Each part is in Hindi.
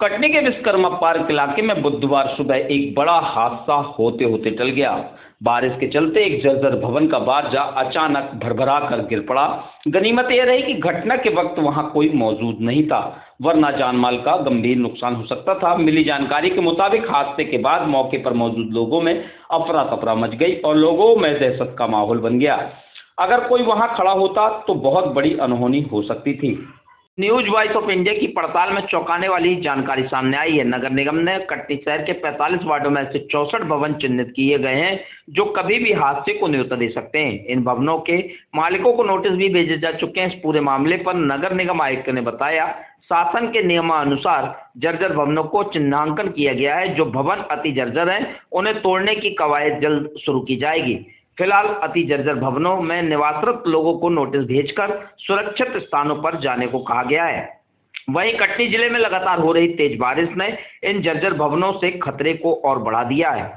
कटनी के विश्वकर्मा पार्क इलाके में बुधवार सुबह एक बड़ा हादसा होते होते टल गया। बारिश के चलते एक जर्जर भवन का बारजा अचानक भरभरा कर गिर पड़ा। गनीमत यह रही कि घटना के वक्त वहां कोई मौजूद नहीं था, वरना जानमाल का गंभीर नुकसान हो सकता था। मिली जानकारी के मुताबिक हादसे के बाद मौके पर मौजूद लोगों में अफरा तफरा मच गई और लोगों में दहशत का माहौल बन गया। अगर कोई वहां खड़ा होता तो बहुत बड़ी अनहोनी हो सकती थी। न्यूज वॉइस ऑफ इंडिया की पड़ताल में चौंकाने वाली जानकारी सामने आई है। नगर निगम ने कटनी शहर के 45 वार्डों में से 64 भवन चिन्हित किए गए हैं जो कभी भी हादसे को न्योता दे सकते हैं। इन भवनों के मालिकों को नोटिस भी भेजे जा चुके हैं। इस पूरे मामले पर नगर निगम आयुक्त ने बताया, शासन के नियमानुसार जर्जर भवनों को चिन्हांकन किया गया है। जो भवन अति जर्जर हैं उन्हें तोड़ने की कवायद जल्द शुरू की जाएगी। फिलहाल अति जर्जर भवनों में निवासरत लोगों को नोटिस भेजकर सुरक्षित स्थानों पर जाने को कहा गया है। वहीं कटनी जिले में लगातार हो रही तेज बारिश ने इन जर्जर भवनों से खतरे को और बढ़ा दिया है।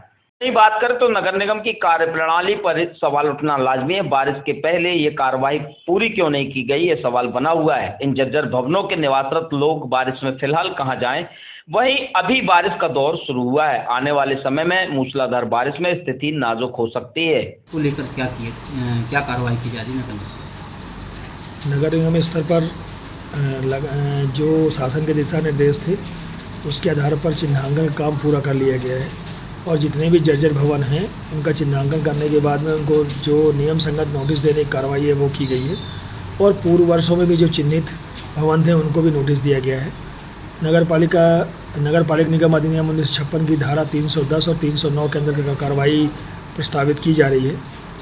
बात करें तो नगर निगम की कार्यप्रणाली पर सवाल उठना लाजमी है। बारिश के पहले ये कार्रवाई पूरी क्यों नहीं की गई, ये सवाल बना हुआ है। इन जर्जर भवनों के निवासरत लोग बारिश में फिलहाल कहां जाएं? वहीं अभी बारिश का दौर शुरू हुआ है। आने वाले समय में मूसलाधार बारिश में स्थिति नाजुक हो सकती है। को लेकर क्या कार्रवाई की जा रही है? नगर निगम स्तर पर जो शासन के दिशा निर्देश थे उसके आधार पर चिन्हांकन का काम पूरा कर लिया गया है और जितने भी जर्जर भवन हैं उनका चिन्हांकन करने के बाद में उनको जो नियम संगत नोटिस देने की कार्रवाई है वो की गई है और पूर्व वर्षों में भी जो चिन्हित भवन थे उनको भी नोटिस दिया गया है। नगर पालिक निगम अधिनियम 1956 की धारा 310 और 309 के अंतर्गत कार्रवाई प्रस्तावित की जा रही है,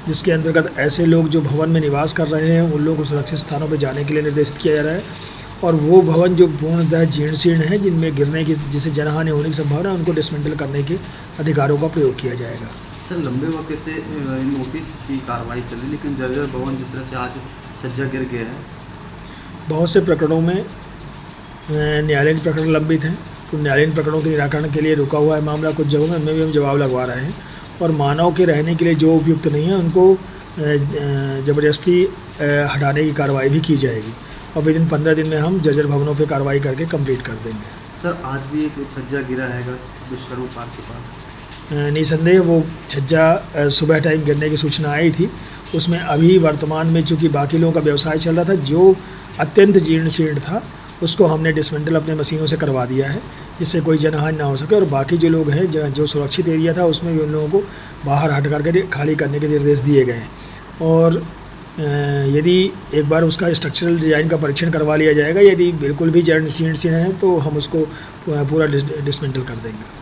जिसके अंतर्गत ऐसे लोग जो भवन में निवास कर रहे हैं उन लोगों को सुरक्षित स्थानों पर जाने के लिए निर्देशित किया जा रहा है और वो भवन जो पूर्णतः जीर्ण शीर्ण है जिनमें गिरने की जिसे जनहानि होने की संभावना है उनको डिसमेंटल करने के अधिकारों का प्रयोग किया जाएगा। सर, लंबे वक्त से नोटिस की कार्रवाई चली, लेकिन जर्जर भवन जिस तरह से आज सज्जा गिर गया है, बहुत से प्रकरणों में न्यायालयीन प्रकरण लंबित हैं, तो न्यायालयीन प्रकरणों के निराकरण के लिए रुका हुआ है मामला। कुछ जगहों में भी हम जवाब लगवा रहे हैं और मानव के रहने के लिए जो उपयुक्त नहीं है उनको ज़बरदस्ती हटाने की कार्रवाई भी की जाएगी और विदिन 15 दिन में हम जर्जर भवनों पर कार्रवाई करके कंप्लीट कर देंगे। सर, आज भी एक छज्जा गिरा है विश्वकर्मा पार्क के पास? निसंदेह वो छज्जा सुबह टाइम गिरने की सूचना आई थी। उसमें अभी वर्तमान में चूँकि बाकी लोगों का व्यवसाय चल रहा था, जो अत्यंत जीर्ण शीर्ण था उसको हमने डिसमेंटल अपने मशीनों से करवा दिया है जिससे कोई जनहानि ना हो सके और बाकी जो लोग हैं जो सुरक्षित एरिया था उसमें भी उन लोगों को बाहर हट करके खाली करने के निर्देश दिए गए हैं और यदि एक बार उसका स्ट्रक्चरल डिज़ाइन का परीक्षण करवा लिया जाएगा, यदि बिल्कुल भी जीर्ण शीर्ण है तो हम उसको पूरा डिसमेंटल कर देंगे।